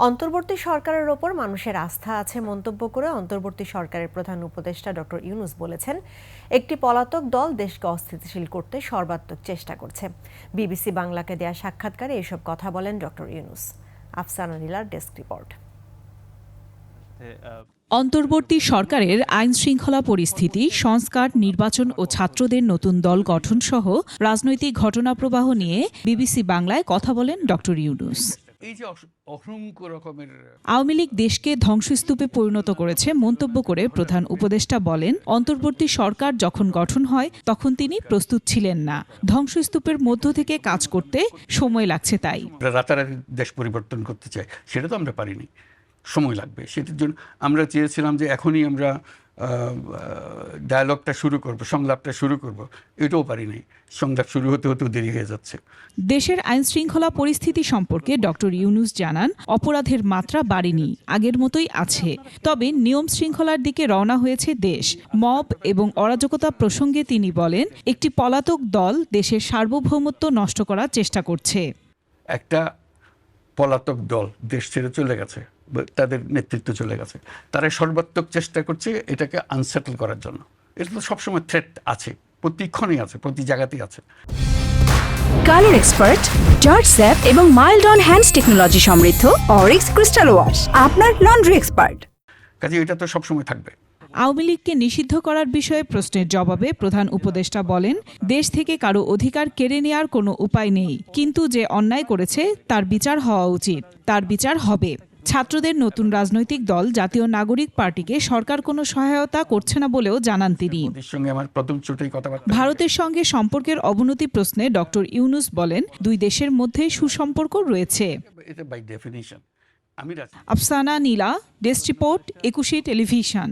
অন্তর্বর্তী সরকারের ওপর মানুষের আস্থা আছে মন্তব্য করে অন্তর্বর্তী সরকারের প্রধান উপদেষ্টা ডক্টর ইউনূস বলেছেন, একটি পলাতক দল দেশকে অস্থিতিশীল করতে সর্বাত্মক চেষ্টা করছে। বিবিসি বাংলাকে দেয়া সাক্ষাৎকারে এসব কথা বলেন ডক্টর ইউনূস। আফসানা নীলার ডেস্ক রিপোর্ট। অন্তর্বর্তী সরকারের আইন শৃঙ্খলা পরিস্থিতি, সংস্কার, নির্বাচন ও ছাত্রদের নতুন দল গঠন সহ রাজনৈতিক ঘটনাপ্রবাহ নিয়ে বিবিসি বাংলায় কথা বলেন ডক্টর ইউনূস। এই যে অসংখ্য রকমের আওয়ামী লীগ দেশকে ধ্বংসস্তূপে পরিণত করেছে মন্তব্য করে প্রধান উপদেষ্টা বলেন, অন্তর্বর্তী সরকার যখন গঠন হয় তখন তিনি প্রস্তুত ছিলেন না। ধ্বংসস্তূপের মধ্য থেকে কাজ করতে সময় লাগছে। তাই রাতারাতি দেশ পরিবর্তন করতে চাই, সেটা তো আমরা পারিনি, সময় লাগবে। সেটার জন্য আমরা চেয়েছিলাম যে এখনই আমরা ডায়ালগটা শুরু করব, সংলাপটা শুরু করব, এটাও পারিনি। সংলাপ শুরু হতে হতেও দেরি হয়ে যাচ্ছে। দেশের আইন শৃঙ্খলা পরিস্থিতি সম্পর্কে ডক্টর ইউনূস জানান, অপরাধের মাত্রা বাড়েনি, আগের মতোই আছে। তবে নিয়ম শৃঙ্খলার দিকে রওনা হয়েছে দেশ। মব এবং অরাজকতা প্রসঙ্গে তিনি বলেন, একটি পলাতক দল দেশের সার্বভৌমত্ব নষ্ট করার চেষ্টা করছে। একটা পলাতক দল দেশ ছেড়ে চলে গেছে, তাদের নেতৃত্ব চলে গেছে, তারা সর্বাত্মক চেষ্টা করছে এটাকে আনসেটল করার জন্য। এটা তো সবসময় থ্রেট আছে, প্রতিক্ষণই আছে, প্রতি জায়গাতেই আছে। কালার এক্সপার্ট, জর্জ স্যাপ এবং মাইল্ড অন হ্যান্ডস টেকনোলজি সমৃদ্ধ অরিক্স ক্রিস্টাল ওয়াশ আপনার লন্ড্রি এক্সপার্ট। কাজে এটা তো সবসময় থাকবে। আওয়ামী লীগকে নিষিদ্ধ করার বিষয়ে প্রশ্নের জবাবে প্রধান উপদেষ্টা বলেন, দেশ থেকে কারো অধিকার কেড়ে নেওয়ার কোনো উপায় নেই, কিন্তু যে অন্যায় করেছে তার বিচার হওয়া উচিত, তার বিচার হবে। ছাত্রদের নতুন রাজনৈতিক দল জাতীয় নাগরিক পার্টিকে সরকার কোনো সহায়তা করছে না বলেও জানান তিনি। ভারতের সঙ্গে সম্পর্কের অবনতি প্রশ্নে ডক্টর ইউনূস বলেন, দুই দেশের মধ্যে সুসম্পর্ক রয়েছে। আফসানা নীলা, ডেস্ক রিপোর্ট, 21 টেলিভিশন।